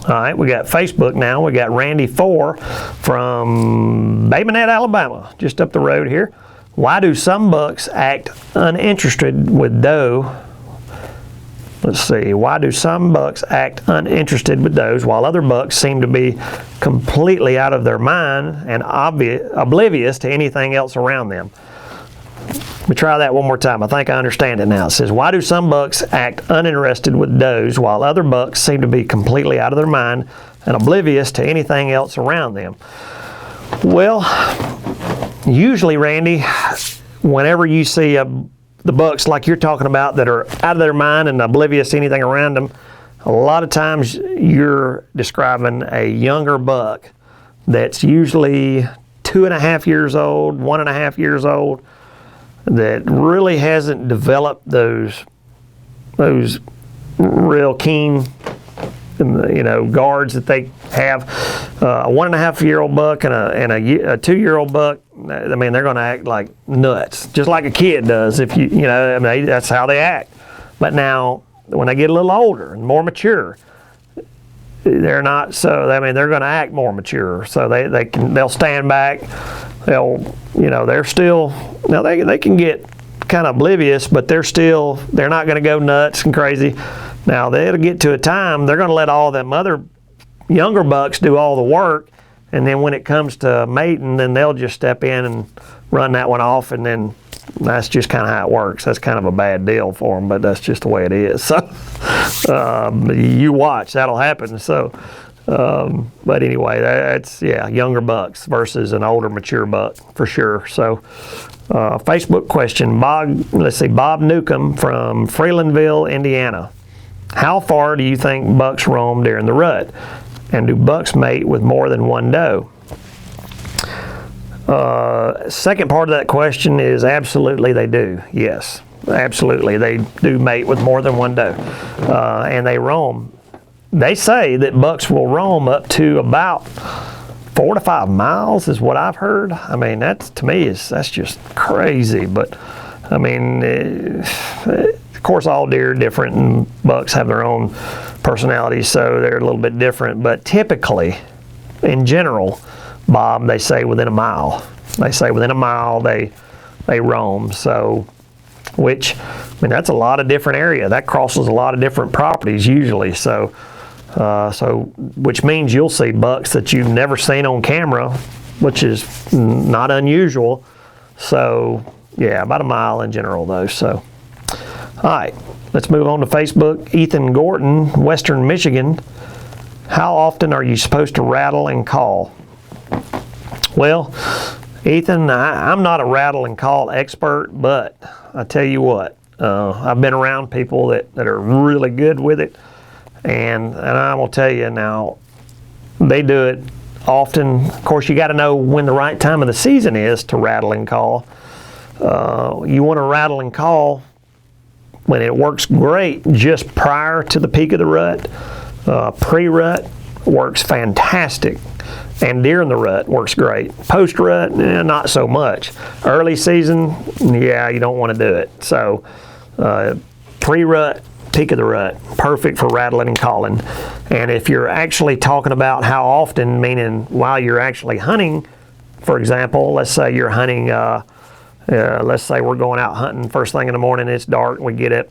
All right, we got Facebook now. We got Randy 4 from Babynet, Alabama, just up the road here. Why do some bucks act uninterested with doe? Let's see. Why do some bucks act uninterested with does while other bucks seem to be completely out of their mind and oblivious to anything else around them? Let me try that one more time. I think I understand it now. It says, why do some bucks act uninterested with does while other bucks seem to be completely out of their mind and oblivious to anything else around them? Well, usually, Randy, whenever you see the bucks like you're talking about that are out of their mind and oblivious to anything around them, a lot of times you're describing a younger buck that's usually 2.5 years old, 1.5 years old, that really hasn't developed those real keen guards that they have. A 1.5-year-old buck and a 2-year-old buck, I mean, they're going to act like nuts, just like a kid does. If I mean, that's how they act. But now, when they get a little older and more mature, they're not so. I mean, they're going to act more mature. So they'll stand back. They're still. Now they can get kind of oblivious, but they're not going to go nuts and crazy. Now they'll get to a time they're going to let all them other younger bucks do all the work, and then when it comes to mating, then they'll just step in and run that one off, and then that's just kind of how it works. That's kind of a bad deal for them, but that's just the way it is. So you watch, that'll happen. So, but anyway, that's younger bucks versus an older mature buck for sure. So, Facebook question, Bob Newcomb from Freelandville, Indiana. How far do you think bucks roam during the rut? And do bucks mate with more than one doe? Second part of that question is absolutely they do. Yes, absolutely. They do mate with more than one doe. And they roam. They say that bucks will roam up to about 4 to 5 miles is what I've heard. I mean, that's just crazy. But I mean, of course, all deer are different, and bucks have their own personalities, so they're a little bit different. But typically, in general, Bob, they say within a mile. They say within a mile they roam. So, which, I mean, that's a lot of different area. That crosses a lot of different properties usually. So, which means you'll see bucks that you've never seen on camera, which is not unusual. So, yeah, about a mile in general though. So, all right, let's move on to Facebook. Ethan Gorton, Western Michigan. How often are you supposed to rattle and call? Well, Ethan, I'm not a rattle and call expert, but I tell you what, I've been around people that are really good with it, and I will tell you now, they do it often. Of course, you got to know when the right time of the season is to rattle and call. You want to rattle and call when it works great just prior to the peak of the rut. Pre-rut works fantastic, and during the rut works great. Post-rut, not so much. Early season, you don't want to do it. So pre-rut, peak of the rut, perfect for rattling and calling. And if you're actually talking about how often, meaning while you're actually hunting, for example, let's say you're hunting Let's say we're going out hunting first thing in the morning, it's dark, and we get up.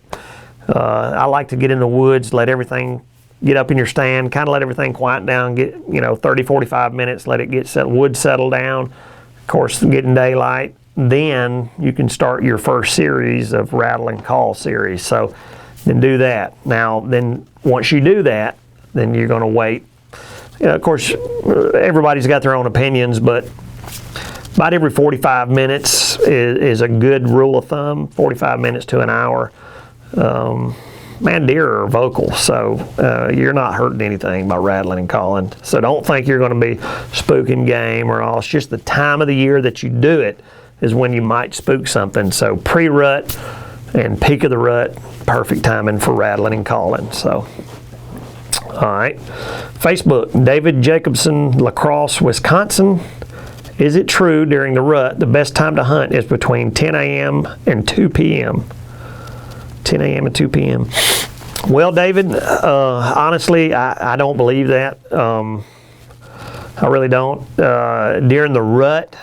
I like to get in the woods, let everything get up in your stand, kind of let everything quiet down, get 30, 45 minutes, let it get wood settle down. Of course, getting daylight. Then you can start your first series of rattle and call series. So then do that. Now, then once you do that, then you're going to wait. Of course, everybody's got their own opinions, but about every 45 minutes is a good rule of thumb, 45 minutes to an hour. Man, deer are vocal, so you're not hurting anything by rattling and calling. So don't think you're going to be spooking game or all. It's just the time of the year that you do it is when you might spook something. So pre-rut and peak of the rut, perfect timing for rattling and calling. So, all right. Facebook, David Jacobson, La Crosse, Wisconsin. Is it true during the rut the best time to hunt is between 10 a.m. and 2 p.m.? 10 a.m. and 2 p.m. Well, David, honestly, I don't believe that. I really don't. During the rut,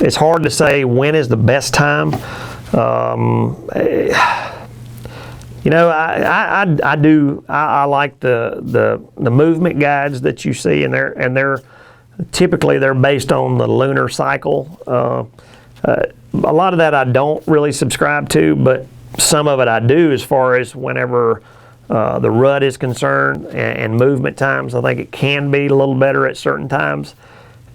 it's hard to say when is the best time. I like the movement guides that you see, and they're typically based on the lunar cycle. A lot of that I don't really subscribe to, but some of it I do as far as whenever the rut is concerned and movement times. I think it can be a little better at certain times.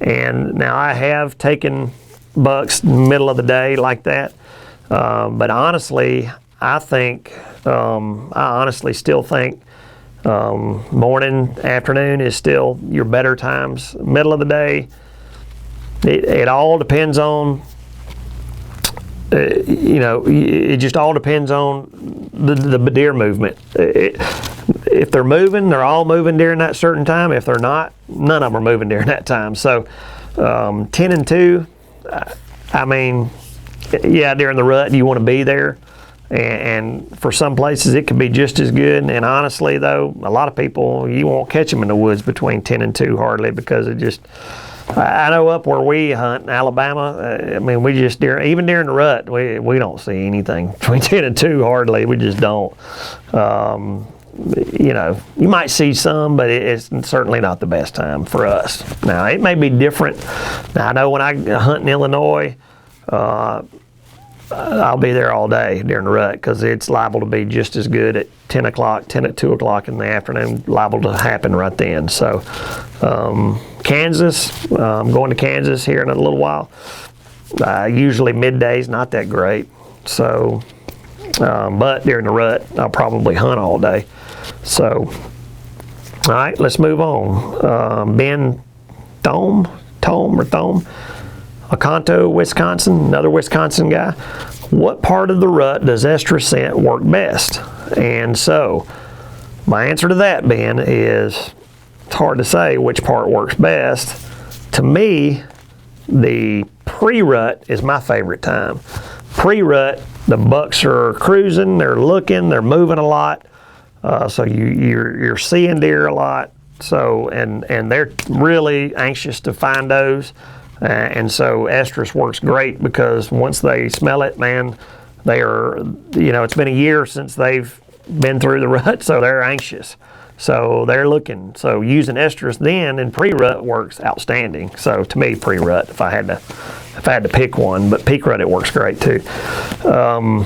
And now I have taken bucks middle of the day like that. But honestly, I honestly still think morning, afternoon is still your better times. Middle of the day, it all depends on it just all depends on the deer movement. If they're moving, they're all moving during that certain time. If they're not, none of them are moving during that time. So 10 and 2, during the rut, you want to be there. And for some places, it could be just as good. And honestly, though, a lot of people, you won't catch them in the woods between 10 and 2 hardly, because it just... I know up where we hunt in Alabama, we just even during the rut, we don't see anything between 10 and 2 hardly. We just don't. You might see some, but it's certainly not the best time for us. Now, it may be different. Now, I know when I hunt in Illinois, I'll be there all day during the rut because it's liable to be just as good at 10 at 2 o'clock in the afternoon, liable to happen right then. So, Kansas, I'm going to Kansas here in a little while. Usually midday's not that great. So, but during the rut, I'll probably hunt all day. So, all right, let's move on. Ben Thome, Oconto, Wisconsin, another Wisconsin guy. What part of the rut does estrus scent work best? And so, my answer to that, Ben, is it's hard to say which part works best. To me, the pre-rut is my favorite time. Pre-rut, the bucks are cruising, they're looking, they're moving a lot, so you're seeing deer a lot. So and they're really anxious to find those. And so estrus works great because once they smell it, man, they are, it's been a year since they've been through the rut, so they're anxious. So they're looking. So using estrus then in pre-rut works outstanding. So to me, pre-rut, if I had to pick one, but peak rut, it works great too. All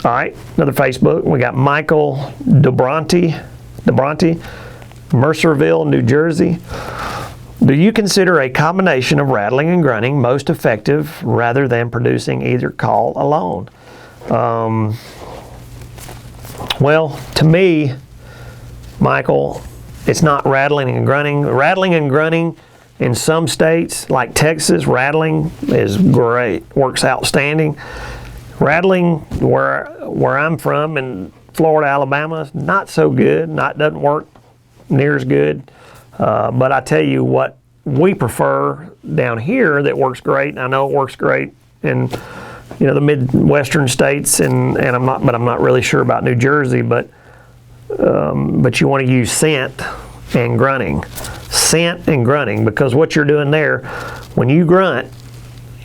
right, another Facebook. We got Michael DeBronte, Mercerville, New Jersey. Do you consider a combination of rattling and grunting most effective rather than producing either call alone? Well, to me, Michael, it's not rattling and grunting. Rattling and grunting in some states, like Texas, rattling is great, works outstanding. Rattling, where I'm from in Florida, Alabama, not so good, doesn't work near as good. But I tell you what we prefer down here that works great, and I know it works great in the Midwestern states, and I'm not really sure about New Jersey, but you want to use scent and grunting, because what you're doing there, when you grunt,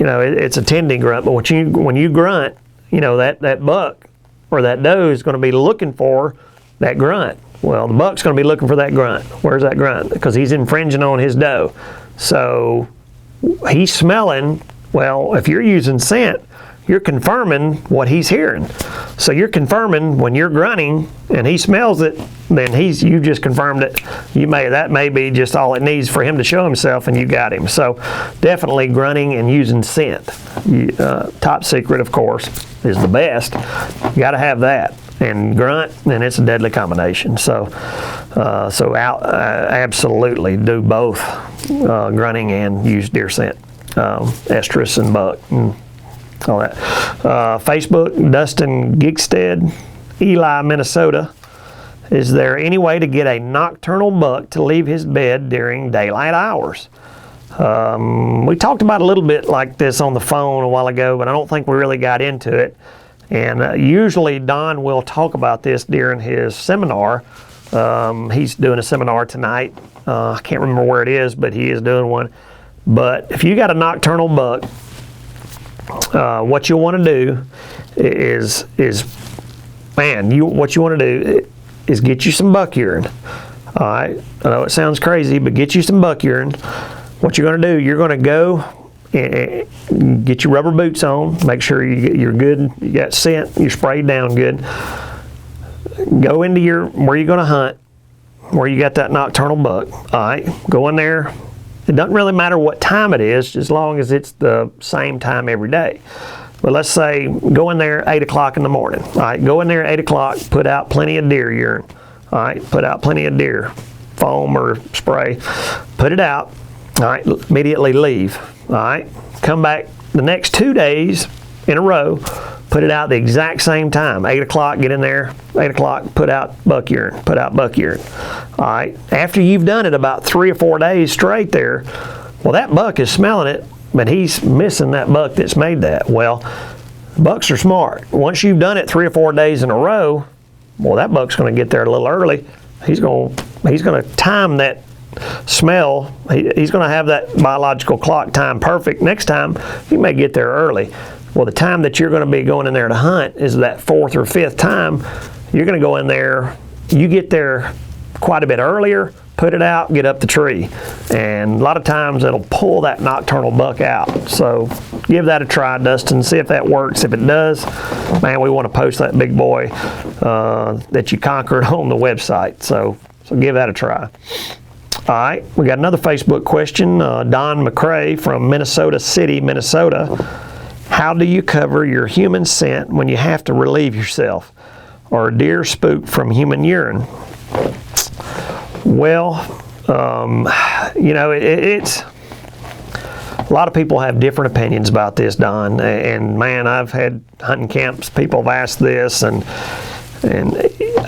it's a tending grunt, but when you grunt, that buck or that doe is going to be looking for that grunt. Well, the buck's going to be looking for that grunt. Where's that grunt? Because he's infringing on his doe. So he's smelling. Well, if you're using scent, you're confirming what he's hearing. So you're confirming when you're grunting and he smells it, then you just confirmed it. That may be just all it needs for him to show himself, and you got him. So definitely grunting and using scent. Top secret, of course, is the best. You got to have that. And grunt, and it's a deadly combination. So absolutely do both grunting and use deer scent, estrus and buck. And all that. Facebook, Dustin Gigstead, Eli, Minnesota. Is there any way to get a nocturnal buck to leave his bed during daylight hours? We talked about a little bit like this on the phone a while ago, but I don't think we really got into it. And usually Don will talk about this during his seminar. He's doing a seminar tonight. I can't remember where it is, but he is doing one. But if you got a nocturnal buck, what you'll want to do is get you some buck urine. All right, I know it sounds crazy, but get you some buck urine. What you're going to do, you're going to go and get your rubber boots on. Make sure you're good. You got scent. You're sprayed down good. Go into where you're going to hunt, where you got that nocturnal buck. All right, go in there. It doesn't really matter what time it is, as long as it's the same time every day. But let's say go in there 8 o'clock in the morning. All right, go in there 8 o'clock, put out plenty of deer urine. All right, put out plenty of deer foam or spray. Put it out. All right, immediately leave. All right, come back the next 2 days in a row. Put it out the exact same time. 8 o'clock, get in there. 8 o'clock, put out buck urine. Put out buck urine. All right. After you've done it about 3 or 4 days straight there, well, that buck is smelling it, but he's missing that buck that's made that. Well, bucks are smart. Once you've done it 3 or 4 days in a row, well, that buck's going to get there a little early. He's going to time that smell. He's going to have that biological clock time perfect. Next time, he may get there early. Well, the time that you're going to be going in there to hunt is that 4th or 5th time. You're going to go in there, you get there quite a bit earlier, put it out, get up the tree. And a lot of times it'll pull that nocturnal buck out. So give that a try, Dustin, see if that works. If it does, man, we want to post that big boy that you conquered on the website. So give that a try. All right, we got another Facebook question. Don McCrae from Minnesota City, Minnesota. How do you cover your human scent when you have to relieve yourself or deer spooked from human urine? Well, it's a lot of people have different opinions about this, Don. And man, I've had hunting camps, people have asked this, and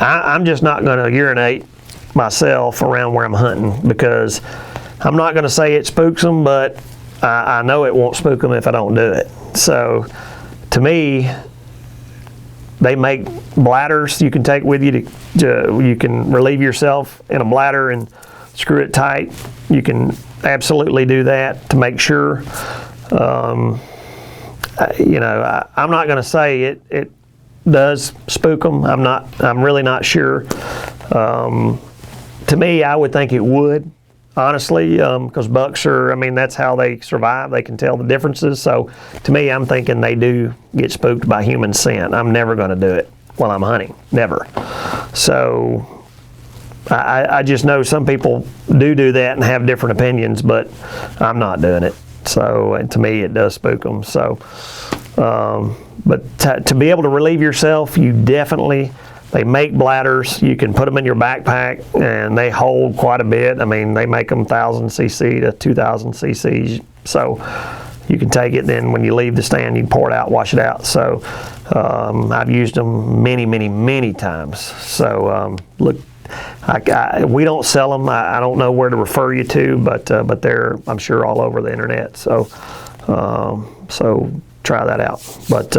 I'm just not going to urinate myself around where I'm hunting, because I'm not going to say it spooks them, but I know it won't spook them if I don't do it. So to me, they make bladders you can take with you you can relieve yourself in a bladder and screw it tight. You can absolutely do that to make sure. I'm not going to say it does spook them. I'm really not sure. To me, I would think it would, honestly, because bucks that's how they survive. They can tell the differences. So to me, I'm thinking they do get spooked by human scent. I'm never going to do it while I'm hunting, never. So I just know some people do that and have different opinions, but I'm not doing it. So to me, it does spook them. So, but to be able to relieve yourself, you definitely. They make bladders. You can put them in your backpack, and they hold quite a bit. I mean, they make them 1,000 cc to 2,000 cc. So you can take it. Then when you leave the stand, you can pour it out, wash it out. So I've used them many, many, many times. So look, we don't sell them. I don't know where to refer you to, but they're, I'm sure, all over the internet. So so try that out. But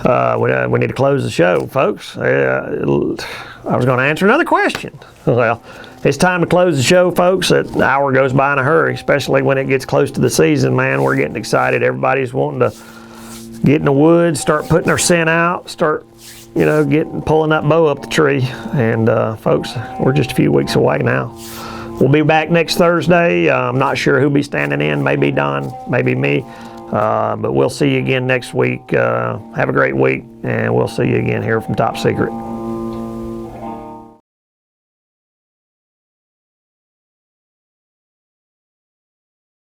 we need to close the show, folks. I was going to answer another question. Well, it's time to close the show, folks. An hour goes by in a hurry, especially when it gets close to the season, man. We're getting excited. Everybody's wanting to get in the woods, start putting their scent out, start, pulling that bow up the tree. And folks, we're just a few weeks away now. We'll be back next Thursday. I'm not sure who'll be standing in. Maybe Don, maybe me. But we'll see you again next week. Have a great week, and we'll see you again here from Top Secret.